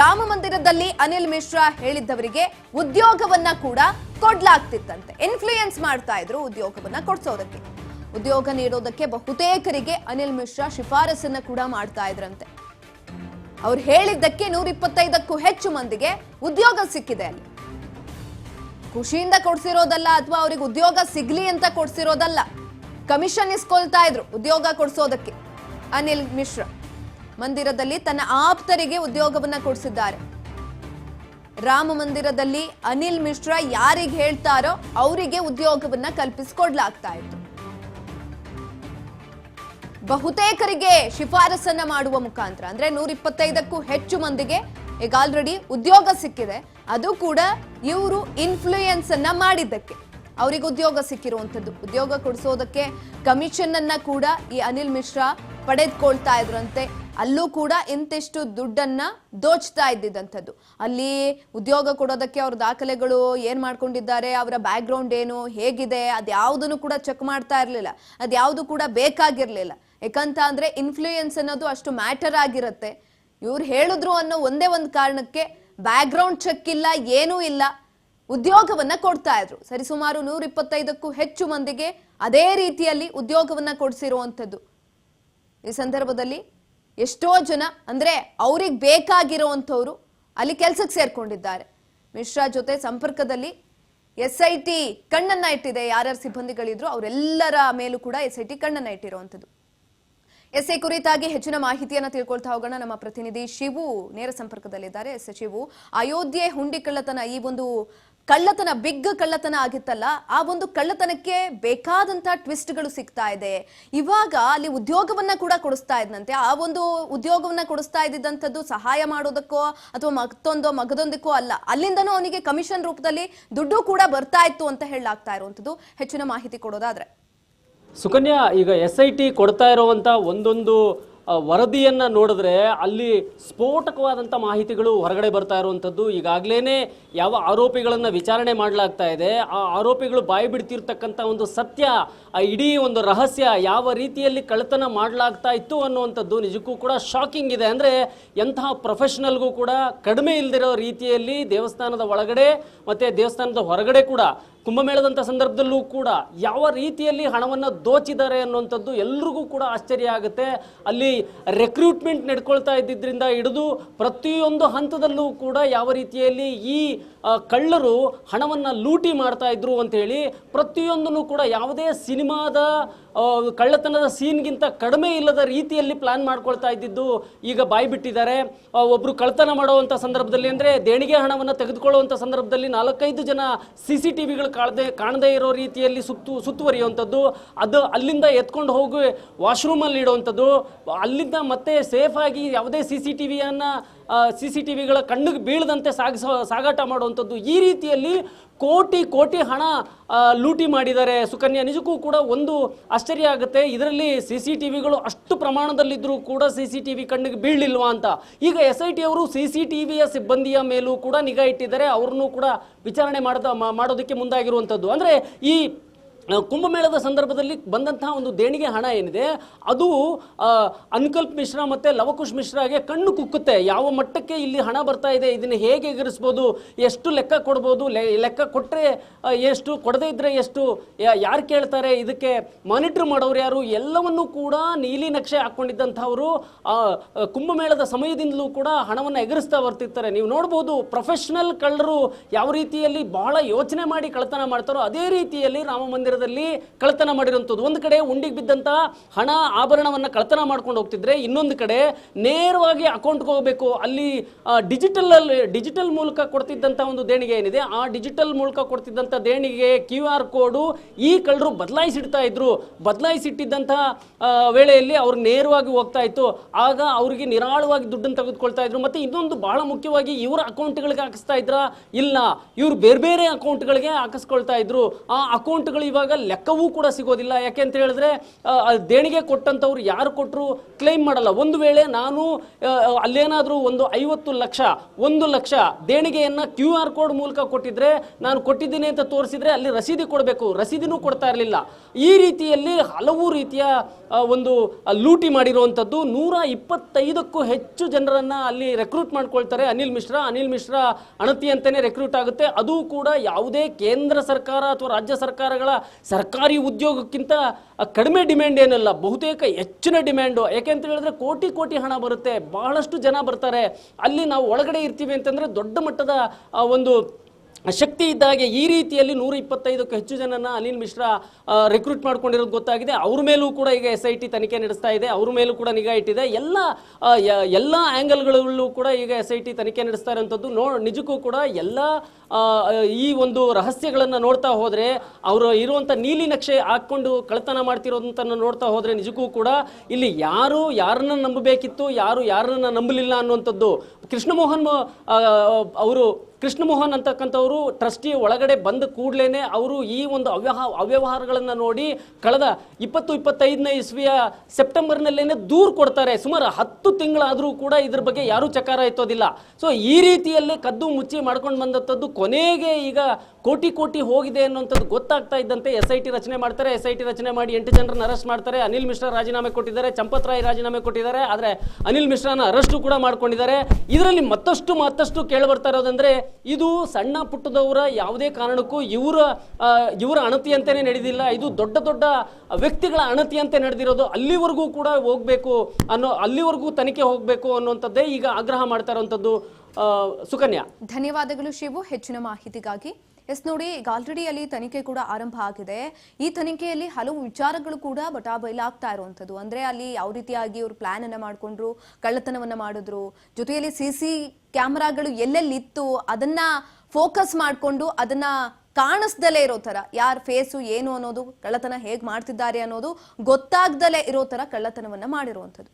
ರಾಮ ಮಂದಿರದಲ್ಲಿ ಅನಿಲ್ ಮಿಶ್ರಾ ಹೇಳಿದ್ದವರಿಗೆ ಉದ್ಯೋಗವನ್ನ ಕೂಡ ಕೊಡ್ಲಾಗ್ತಿತ್ತಂತೆ. ಇನ್ಫ್ಲೂಯೆನ್ಸ್ ಮಾಡ್ತಾ ಇದ್ರು ಉದ್ಯೋಗವನ್ನ ಕೊಡ್ಸೋದಕ್ಕೆ. ಉದ್ಯೋಗ ನೀಡೋದಕ್ಕೆ ಬಹುತೇಕರಿಗೆ ಅನಿಲ್ ಮಿಶ್ರಾ ಶಿಫಾರಸನ್ನ ಕೂಡ ಮಾಡ್ತಾ ಇದ್ರಂತೆ. ಅವ್ರು ಹೇಳಿದ್ದಕ್ಕೆ 125ಕ್ಕೂ ಹೆಚ್ಚು ಮಂದಿಗೆ ಉದ್ಯೋಗ ಸಿಕ್ಕಿದೆ. ಅಲ್ಲಿ ಖುಷಿಯಿಂದ ಕೊಡ್ಸಿರೋದಲ್ಲ ಅಥವಾ ಅವ್ರಿಗೆ ಉದ್ಯೋಗ ಸಿಗ್ಲಿ ಅಂತ ಕೊಡ್ಸಿರೋದಲ್ಲ. ಕಮಿಷನ್ ಇಸ್ಕೊಳ್ತಾ ಇದ್ರು ಉದ್ಯೋಗ ಕೊಡ್ಸೋದಕ್ಕೆ. ಅನಿಲ್ ಮಿಶ್ರಾ ಮಂದಿರದಲ್ಲಿ ತನ್ನ ಆಪ್ತರಿಗೆ ಉದ್ಯೋಗವನ್ನ ಕೊಡಿಸಿದ್ದಾರೆ. ರಾಮ ಮಂದಿರದಲ್ಲಿ ಅನಿಲ್ ಮಿಶ್ರಾ ಯಾರಿಗೆ ಹೇಳ್ತಾರೋ ಅವರಿಗೆ ಉದ್ಯೋಗವನ್ನ ಕಲ್ಪಿಸಿಕೊಡ್ಲಾಗ್ತಾ ಇತ್ತು. ಬಹುತೇಕರಿಗೆ ಶಿಫಾರಸನ್ನ ಮಾಡುವ ಮುಖಾಂತರ ಅಂದ್ರೆ 125ಕ್ಕೂ ಹೆಚ್ಚು ಮಂದಿಗೆ ಈಗ ಆಲ್ರೆಡಿ ಉದ್ಯೋಗ ಸಿಕ್ಕಿದೆ. ಅದು ಕೂಡ ಇವರು ಇನ್ಫ್ಲೂಯೆನ್ಸ್ ಅನ್ನ ಮಾಡಿದ್ದಕ್ಕೆ ಅವರಿಗೆ ಉದ್ಯೋಗ ಸಿಕ್ಕಿರುವಂತದ್ದು. ಉದ್ಯೋಗ ಕೊಡಿಸೋದಕ್ಕೆ ಕಮಿಷನ್ ಅನ್ನ ಕೂಡ ಈ ಅನಿಲ್ ಮಿಶ್ರಾ ಪಡೆದುಕೊಳ್ತಾ ಇದ್ರಂತೆ. ಅಲ್ಲೂ ಕೂಡ ಇಂತಿಷ್ಟು ದುಡ್ಡನ್ನ ದೋಚ್ತಾ ಇದ್ದಿದ್ದಂಥದ್ದು. ಅಲ್ಲಿ ಉದ್ಯೋಗ ಕೊಡೋದಕ್ಕೆ ಅವ್ರ ದಾಖಲೆಗಳು ಏನ್ ಮಾಡ್ಕೊಂಡಿದ್ದಾರೆ, ಅವರ ಬ್ಯಾಕ್ ಗ್ರೌಂಡ್ ಏನು, ಹೇಗಿದೆ, ಅದ್ಯಾವುದನ್ನು ಕೂಡ ಚೆಕ್ ಮಾಡ್ತಾ ಇರ್ಲಿಲ್ಲ. ಅದ್ಯಾವುದು ಕೂಡ ಬೇಕಾಗಿರ್ಲಿಲ್ಲ. ಯಾಕಂತ ಅಂದ್ರೆ ಇನ್ಫ್ಲೂಯೆನ್ಸ್ ಅನ್ನೋದು ಅಷ್ಟು ಮ್ಯಾಟರ್ ಆಗಿರುತ್ತೆ. ಇವ್ರು ಹೇಳಿದ್ರು ಅನ್ನೋ ಒಂದೇ ಒಂದು ಕಾರಣಕ್ಕೆ ಬ್ಯಾಕ್ ಗ್ರೌಂಡ್ ಚೆಕ್ ಇಲ್ಲ, ಏನೂ ಇಲ್ಲ, ಉದ್ಯೋಗವನ್ನ ಕೊಡ್ತಾ ಇದ್ರು. ಸರಿಸುಮಾರು 125ಕ್ಕೂ ಹೆಚ್ಚು ಮಂದಿಗೆ ಅದೇ ರೀತಿಯಲ್ಲಿ ಉದ್ಯೋಗವನ್ನ ಕೊಡಿಸಿರುವಂಥದ್ದು. ಈ ಸಂದರ್ಭದಲ್ಲಿ ಎಷ್ಟೋ ಜನ ಅಂದ್ರೆ ಅವ್ರಿಗೆ ಬೇಕಾಗಿರುವಂಥವ್ರು ಅಲ್ಲಿ ಕೆಲಸಕ್ಕೆ ಸೇರ್ಕೊಂಡಿದ್ದಾರೆ. ಮಿಶ್ರಾ ಜೊತೆ ಸಂಪರ್ಕದಲ್ಲಿ SIT ಕಣ್ಣನ್ನ ಇಟ್ಟಿದೆ. ಯಾರ್ಯಾರು ಸಿಬ್ಬಂದಿಗಳಿದ್ರು ಅವರೆಲ್ಲರ ಮೇಲೂ ಕೂಡ SIT ಕಣ್ಣನ್ನ ಇಟ್ಟಿರುವಂಥದ್ದು. ಎಸ್ಐ ಕುರಿತಾಗಿ ಹೆಚ್ಚಿನ ಮಾಹಿತಿಯನ್ನ ತಿಳ್ಕೊಳ್ತಾ ಹೋಗೋಣ. ನಮ್ಮ ಪ್ರತಿನಿಧಿ ಶಿವು ನೇರ ಸಂಪರ್ಕದಲ್ಲಿದ್ದಾರೆ. ಶಿವು, ಅಯೋಧ್ಯೆ ಹುಂಡಿ ಕಳ್ಳತನ, ಈ ಒಂದು ಕಳ್ಳತನ ಬಿಗ್ ಕಳ್ಳತನ ಆಗಿತ್ತಲ್ಲ, ಆ ಒಂದು ಕಳ್ಳತನಕ್ಕೆ ಬೇಕಾದಂತ ಟ್ವಿಸ್ಟ್ಗಳು ಸಿಗ್ತಾ ಇದೆ. ಇವಾಗ ಅಲ್ಲಿ ಉದ್ಯೋಗವನ್ನ ಕೂಡ ಕೊಡಿಸ್ತಾ ಇದ್ದಂತೆ. ಆ ಒಂದು ಉದ್ಯೋಗವನ್ನ ಕೊಡಿಸ್ತಾ ಇದ್ದಂಥದ್ದು ಸಹಾಯ ಮಾಡೋದಕ್ಕೋ ಅಥವಾ ಮಗದೊಂದಕ್ಕೋ ಅಲ್ಲ, ಅಲ್ಲಿಂದನೂ ಅವನಿಗೆ ಕಮಿಷನ್ ರೂಪದಲ್ಲಿ ದುಡ್ಡು ಕೂಡ ಬರ್ತಾ ಇತ್ತು ಅಂತ ಹೇಳಲಾಗ್ತಾ ಇರುವಂತದ್ದು. ಹೆಚ್ಚಿನ ಮಾಹಿತಿ ಕೊಡೋದಾದ್ರೆ ಸುಕನ್ಯಾ, ಈಗ SIT ಕೊಡ್ತಾ ಇರುವಂಥ ಒಂದೊಂದು ವರದಿಯನ್ನು ನೋಡಿದ್ರೆ ಅಲ್ಲಿ ಸ್ಫೋಟಕವಾದಂಥ ಮಾಹಿತಿಗಳು ಹೊರಗಡೆ ಬರ್ತಾ ಇರುವಂಥದ್ದು. ಈಗಾಗಲೇ ಯಾವ ಆರೋಪಿಗಳನ್ನು ವಿಚಾರಣೆ ಮಾಡಲಾಗ್ತಾ ಇದೆ, ಆ ಆರೋಪಿಗಳು ಬಾಯಿ ಬಿಡ್ತಿರ್ತಕ್ಕಂಥ ಒಂದು ಸತ್ಯ, ಆ ಇಡೀ ಒಂದು ರಹಸ್ಯ, ಯಾವ ರೀತಿಯಲ್ಲಿ ಕಳ್ಳತನ ಮಾಡಲಾಗ್ತಾ ಇತ್ತು ಅನ್ನುವಂಥದ್ದು ನಿಜಕ್ಕೂ ಕೂಡ ಶಾಕಿಂಗ್ ಇದೆ. ಅಂದರೆ ಎಂತಹ ಪ್ರೊಫೆಷನಲ್ಗೂ ಕೂಡ ಕಡಿಮೆ ಇಲ್ಲದಿರೋ ರೀತಿಯಲ್ಲಿ ದೇವಸ್ಥಾನದ ಒಳಗಡೆ ಮತ್ತು ದೇವಸ್ಥಾನದ ಹೊರಗಡೆ ಕೂಡ ಕುಂಭಮೇಳದಂಥ ಸಂದರ್ಭದಲ್ಲೂ ಕೂಡ ಯಾವ ರೀತಿಯಲ್ಲಿ ಹಣವನ್ನು ದೋಚಿದ್ದಾರೆ ಅನ್ನುವಂಥದ್ದು ಎಲ್ರಿಗೂ ಕೂಡ ಆಶ್ಚರ್ಯ ಆಗುತ್ತೆ. ಅಲ್ಲಿ ರೆಕ್ರೂಟ್ಮೆಂಟ್ ನಡ್ಕೊಳ್ತಾ ಇದ್ದಿದ್ದರಿಂದ ಹಿಡಿದು ಪ್ರತಿಯೊಂದು ಹಂತದಲ್ಲೂ ಕೂಡ ಯಾವ ರೀತಿಯಲ್ಲಿ ಈ ಕಳ್ಳರು ಹಣವನ್ನು ಲೂಟಿ ಮಾಡ್ತಾ ಇದ್ರು ಅಂತೇಳಿ ಪ್ರತಿಯೊಂದನ್ನು ಕೂಡ ಯಾವುದೇ ಸಿನಿಮಾದ ಕಳ್ಳತನದ ಸೀನ್ಗಿಂತ ಕಡಿಮೆ ಇಲ್ಲದ ರೀತಿಯಲ್ಲಿ ಪ್ಲಾನ್ ಮಾಡ್ಕೊಳ್ತಾ ಇದ್ದಿದ್ದು ಈಗ ಬಾಯಿ ಬಿಟ್ಟಿದ್ದಾರೆ. ಒಬ್ಬರು ಕಳ್ಳತನ ಮಾಡುವಂಥ ಸಂದರ್ಭದಲ್ಲಿ ಅಂದರೆ ದೇಣಿಗೆ ಹಣವನ್ನು ತೆಗೆದುಕೊಳ್ಳುವಂಥ ಸಂದರ್ಭದಲ್ಲಿ 4-5 ಜನ CCTVಗಳು ಕಾಣದೇ ಇರೋ ರೀತಿಯಲ್ಲಿ ಸುತ್ತುವರಿಯುವಂಥದ್ದು, ಅದು ಅಲ್ಲಿಂದ ಎತ್ಕೊಂಡು ಹೋಗಿ ವಾಶ್ರೂಮಲ್ಲಿ ಇಡುವಂಥದ್ದು, ಅಲ್ಲಿಂದ ಮತ್ತೆ ಸೇಫಾಗಿ ಯಾವುದೇ CCTVಗಳ ಕಣ್ಣಿಗೆ ಬೀಳದಂತೆ ಸಾಗಾಟ ಮಾಡುವಂಥದ್ದು. ಈ ರೀತಿಯಲ್ಲಿ ಕೋಟಿ ಹಣ ಲೂಟಿ ಮಾಡಿದ್ದಾರೆ ಸುಕನ್ಯಾ. ನಿಜಕ್ಕೂ ಕೂಡ ಒಂದು ಆಶ್ಚರ್ಯ ಆಗುತ್ತೆ, ಇದರಲ್ಲಿ CCTVಗಳು ಅಷ್ಟು ಪ್ರಮಾಣದಲ್ಲಿದ್ದರೂ ಕೂಡ CCTV ಕಣ್ಣಿಗೆ ಬೀಳಲಿಲ್ವಾ ಅಂತ. ಈಗ SIT ಅವರು CCTVಯ ಸಿಬ್ಬಂದಿಯ ಮೇಲೂ ಕೂಡ ನಿಗಾ ಇಟ್ಟಿದ್ದಾರೆ. ಅವ್ರನ್ನೂ ಕೂಡ ವಿಚಾರಣೆ ಮಾಡೋದಕ್ಕೆ ಮುಂದಾಗಿರುವಂಥದ್ದು. ಅಂದರೆ ಈ ಕುಂಭಮೇಳದ ಸಂದರ್ಭದಲ್ಲಿ ಬಂದಂತಹ ಒಂದು ದೇಣಿಗೆ ಹಣ ಏನಿದೆ ಅದು ಅನ್ಕಲ್ಪ್ ಮಿಶ್ರಾ ಮತ್ತು ಲವಕುಶ್ ಮಿಶ್ರಾಗೆ ಕಣ್ಣು ಕುಕ್ಕುತ್ತೆ. ಯಾವ ಮಟ್ಟಕ್ಕೆ ಇಲ್ಲಿ ಹಣ ಬರ್ತಾ ಇದೆ, ಇದನ್ನು ಹೇಗೆ ಎಗರಿಸ್ಬೋದು, ಎಷ್ಟು ಲೆಕ್ಕ ಕೊಡ್ಬೋದು, ಲೆಕ್ಕ ಕೊಟ್ಟರೆ ಎಷ್ಟು, ಕೊಡದೇ ಇದ್ದರೆ ಎಷ್ಟು, ಯಾರು ಕೇಳ್ತಾರೆ, ಇದಕ್ಕೆ ಮಾನಿಟ್ರ್ ಮಾಡೋರು ಯಾರು, ಎಲ್ಲವನ್ನೂ ಕೂಡ ನೀಲಿ ನಕ್ಷೆ ಹಾಕ್ಕೊಂಡಿದ್ದಂಥವರು ಕುಂಭಮೇಳದ ಸಮಯದಿಂದಲೂ ಕೂಡ ಹಣವನ್ನು ಎಗರಿಸ್ತಾ ಬರ್ತಿರ್ತಾರೆ. ನೀವು ನೋಡ್ಬೋದು ಪ್ರೊಫೆಷನಲ್ ಕಳ್ಳರು ಯಾವ ರೀತಿಯಲ್ಲಿ ಬಹಳ ಯೋಚನೆ ಮಾಡಿ ಕಳ್ಳತನ ಮಾಡ್ತಾರೋ ಅದೇ ರೀತಿಯಲ್ಲಿ ರಾಮ ಮಂದಿರ ಕಳ್ಳತನ ಮಾಡಿರುವಂಥದ್ದು. ಒಂದು ಕಡೆ ಉಂಡಿಗೆ ಬಿದ್ದಂತ ಹಣ ಆಭರಣವನ್ನು ಕಳ್ಳತನ ಮಾಡ್ಕೊಂಡು ಹೋಗ್ತಿದ್ರೆ, ಇನ್ನೊಂದು ಕಡೆ ನೇರವಾಗಿ ಅಕೌಂಟ್ಗೆ ಹೋಗಬೇಕು. ಅಲ್ಲಿ ಡಿಜಿಟಲ್ ಮೂಲಕ ಕೊಡ್ತಿದ್ದಂಥ ಒಂದು ದೇಣಿಗೆ ಏನಿದೆ, ಆ ಡಿಜಿಟಲ್ ಮೂಲಕ ಕೊಡ್ತಿದ್ದಂಥ ದೇಣಿಗೆ QR ಕೋಡು ಈ ಕಳ್ಳರು ಬದಲಾಯಿಸಿಡ್ತಾ ಇದ್ರು. ಬದಲಾಯಿಸಿಟ್ಟಿದ್ದಂಥ ವೇಳೆಯಲ್ಲಿ ಅವ್ರು ನೇರವಾಗಿ ಹೋಗ್ತಾ ಇತ್ತು. ಆಗ ಅವರಿಗೆ ನಿರಾಳವಾಗಿ ದುಡ್ಡನ್ನು ತೆಗೆದುಕೊಳ್ತಾ ಇದ್ರು. ಮತ್ತೆ ಇನ್ನೊಂದು ಬಹಳ ಮುಖ್ಯವಾಗಿ ಇವರ ಅಕೌಂಟ್ಗಳಿಗೆ ಹಾಕಿಸ್ತಾ ಇದ್ರ, ಇಲ್ಲ ಇವರು ಬೇರೆ ಬೇರೆ ಅಕೌಂಟ್ಗಳಿಗೆ ಹಾಕಿಸ್ಕೊಳ್ತಾ ಇದ್ರು. ಆ ಅಕೌಂಟ್ಗಳು ಇವಾಗ ಮಾಡುವಾಗ ಲೆಕ್ಕವೂ ಕೂಡ ಸಿಗೋದಿಲ್ಲ. ಯಾಕೆ ಅಂತ ಹೇಳಿದ್ರೆ ದೇಣಿಗೆ ಕೊಟ್ಟಂಥವ್ರು ಯಾರು ಕೊಟ್ಟರು ಕ್ಲೈಮ್ ಮಾಡಲ್ಲ. ಒಂದು ವೇಳೆ ನಾನು ಅಲ್ಲೇನಾದರೂ ಒಂದು 50 ಲಕ್ಷ 1 ಲಕ್ಷ ದೇಣಿಗೆಯನ್ನು QR ಕೋಡ್ ಮೂಲಕ ಕೊಟ್ಟಿದ್ರೆ, ನಾನು ಕೊಟ್ಟಿದ್ದೀನಿ ಅಂತ ತೋರಿಸಿದ್ರೆ ಅಲ್ಲಿ ರಸೀದಿ ಕೊಡಬೇಕು, ರಸೀದಿನೂ ಕೊಡ್ತಾ ಇರಲಿಲ್ಲ. ಈ ರೀತಿಯಲ್ಲಿ ಹಲವು ರೀತಿಯ ಒಂದು ಲೂಟಿ ಮಾಡಿರುವಂಥದ್ದು. 125ಕ್ಕೂ ಹೆಚ್ಚು ಜನರನ್ನು ಅಲ್ಲಿ ರೆಕ್ರೂಟ್ ಮಾಡ್ಕೊಳ್ತಾರೆ. ಅನಿಲ್ ಮಿಶ್ರಾ ಅಣತಿ ಅಂತಲೇ ರೆಕ್ರೂಟ್ ಆಗುತ್ತೆ. ಅದು ಕೂಡ ಯಾವುದೇ ಕೇಂದ್ರ ಸರ್ಕಾರ ಅಥವಾ ರಾಜ್ಯ ಸರ್ಕಾರಗಳ ಸರ್ಕಾರಿ ಉದ್ಯೋಗಕ್ಕಿಂತ ಕಡಿಮೆ ಡಿಮ್ಯಾಂಡ್ ಏನಲ್ಲ, ಬಹುತೇಕ ಹೆಚ್ಚಿನ ಡಿಮ್ಯಾಂಡು. ಯಾಕೆಂತ ಹೇಳಿದ್ರೆ ಕೋಟಿ ಹಣ ಬರುತ್ತೆ, ಬಹಳಷ್ಟು ಜನ ಬರ್ತಾರೆ. ಅಲ್ಲಿ ನಾವು ಒಳಗಡೆ ಇರ್ತೀವಿ ಅಂತಂದರೆ ದೊಡ್ಡ ಮಟ್ಟದ ಒಂದು ಶಕ್ತಿ ಇದ್ದಾಗೆ ಈ ರೀತಿಯಲ್ಲಿ 125ಕ್ಕೂ ಹೆಚ್ಚು ಜನನ ಅನಿಲ್ ಮಿಶ್ರಾ ರೆಕ್ರೂಟ್ ಮಾಡ್ಕೊಂಡಿರೋದು ಗೊತ್ತಾಗಿದೆ. ಅವ್ರ ಮೇಲೂ ಕೂಡ ಈಗ SIT ತನಿಖೆ ನಡೆಸ್ತಾ ಇದೆ, ಅವ್ರ ಮೇಲೂ ಕೂಡ ನಿಗಾ ಇಟ್ಟಿದೆ. ಎಲ್ಲ ಆ್ಯಂಗಲ್ಗಳಲ್ಲೂ ಕೂಡ ಈಗ SIT ತನಿಖೆ ನಡೆಸ್ತಾ ಇರೋಂಥದ್ದು. ನಿಜಕ್ಕೂ ಕೂಡ ಎಲ್ಲ ಈ ಒಂದು ರಹಸ್ಯಗಳನ್ನು ನೋಡ್ತಾ ಹೋದರೆ, ಅವರು ಇರುವಂಥ ನೀಲಿ ನಕ್ಷೆ ಹಾಕ್ಕೊಂಡು ಕಳ್ತನ ಮಾಡ್ತಿರೋದಂತನ್ನು ನೋಡ್ತಾ ಹೋದರೆ ನಿಜಕ್ಕೂ ಕೂಡ ಇಲ್ಲಿ ಯಾರನ್ನ ನಂಬಬೇಕಿತ್ತು, ಯಾರನ್ನ ನಂಬಲಿಲ್ಲ ಅನ್ನುವಂಥದ್ದು. ಕೃಷ್ಣಮೋಹನ್ ಅಂತಕ್ಕಂಥವರು ಟ್ರಸ್ಟಿ ಒಳಗಡೆ ಬಂದ ಕೂಡಲೇ ಅವರು ಈ ಒಂದು ಅವ್ಯವಹಾರಗಳನ್ನು ನೋಡಿ ಕಳೆದ 2025ನೇ ಇಸ್ವಿಯ ಸೆಪ್ಟೆಂಬರ್ನಲ್ಲೇನೆ ದೂರು ಕೊಡ್ತಾರೆ. ಸುಮಾರು 10 ತಿಂಗಳಾದರೂ ಕೂಡ ಇದ್ರ ಬಗ್ಗೆ ಯಾರೂ ಚಕಾರ ಎತ್ತೋದಿಲ್ಲ. ಸೊ ಈ ರೀತಿಯಲ್ಲಿ ಕದ್ದು ಮುಚ್ಚಿ ಮಾಡ್ಕೊಂಡು ಬಂದಂಥದ್ದು ಕೊನೆಗೆ ಈಗ ಕೋಟಿ ಹೋಗಿದೆ ಅನ್ನೋಂಥದ್ದು ಗೊತ್ತಾಗ್ತಾ ಇದ್ದಂತೆ SIT ರಚನೆ ಮಾಡ್ತಾರೆ. SIT ರಚನೆ ಮಾಡಿ 8 ಜನರನ್ನು ಅರೆಸ್ಟ್ ಮಾಡ್ತಾರೆ. ಅನಿಲ್ ಮಿಶ್ರಾ ರಾಜೀನಾಮೆ ಕೊಟ್ಟಿದ್ದಾರೆ, ಚಂಪತ್ ರಾಯ್ ರಾಜೀನಾಮೆ ಕೊಟ್ಟಿದ್ದಾರೆ. ಆದರೆ ಅನಿಲ್ ಮಿಶ್ರಾನ ಅರೆಸ್ಟು ಕೂಡ ಮಾಡ್ಕೊಂಡಿದ್ದಾರೆ. ಇದರಲ್ಲಿ ಮತ್ತಷ್ಟು ಕೇಳಿ ಬರ್ತಾ ಇರೋದಂದ್ರೆ, ಇದು ಸಣ್ಣ ಪುಟ್ಟದವರ ಯಾವುದೇ ಕಾರಣಕ್ಕೂ ಇವರ ಅಣತಿ ಅಂತಾನೆ ನಡೆದಿಲ್ಲ. ಇದು ದೊಡ್ಡ ವ್ಯಕ್ತಿಗಳ ಅಣತಿ ಅಂತ ನಡೆದಿರೋದು. ಅಲ್ಲಿವರೆಗೂ ಕೂಡ ಅಲ್ಲಿವರೆಗೂ ತನಿಖೆ ಹೋಗಬೇಕು ಅನ್ನುವಂಥದ್ದೇ ಈಗ ಆಗ್ರಹ ಮಾಡ್ತಾ ಇರುವಂಥದ್ದು. ಸುಕನ್ಯಾ, ಧನ್ಯವಾದಗಳು ಶಿವು ಹೆಚ್ಚಿನ ಮಾಹಿತಿಗಾಗಿ. ನೋಡಿ, ಈಗ ಆಲ್ರೆಡಿ ಅಲ್ಲಿ ತನಿಖೆ ಕೂಡ ಆರಂಭ ಆಗಿದೆ. ಈ ತನಿಖೆಯಲ್ಲಿ ಹಲವು ವಿಚಾರಗಳು ಕೂಡ ಬಟಾಬೈಲಾಗ್ತಾ ಇರುವಂತದ್ದು. ಅಂದ್ರೆ ಅಲ್ಲಿ ಯಾವ ರೀತಿಯಾಗಿ ಇವರು ಪ್ಲಾನ್ ಅನ್ನ ಮಾಡ್ಕೊಂಡ್ರು, ಕಳ್ಳತನವನ್ನ ಮಾಡಿದ್ರು, ಜೊತೆಯಲ್ಲಿ CC ಕ್ಯಾಮೆರಾಗಳು ಎಲ್ಲೆಲ್ಲಿತ್ತು ಅದನ್ನ ಫೋಕಸ್ ಮಾಡಿಕೊಂಡು ಅದನ್ನ ಕಾಣಿಸ್ದಲೇ ಇರೋ ತರ, ಯಾರ ಫೇಸು ಏನು ಅನ್ನೋದು, ಕಳ್ಳತನ ಹೇಗ್ ಮಾಡ್ತಿದ್ದಾರೆ ಅನ್ನೋದು ಗೊತ್ತಾಗ್ದಲೇ ಇರೋ ತರ ಕಳ್ಳತನವನ್ನ ಮಾಡಿರುವಂತದ್ದು.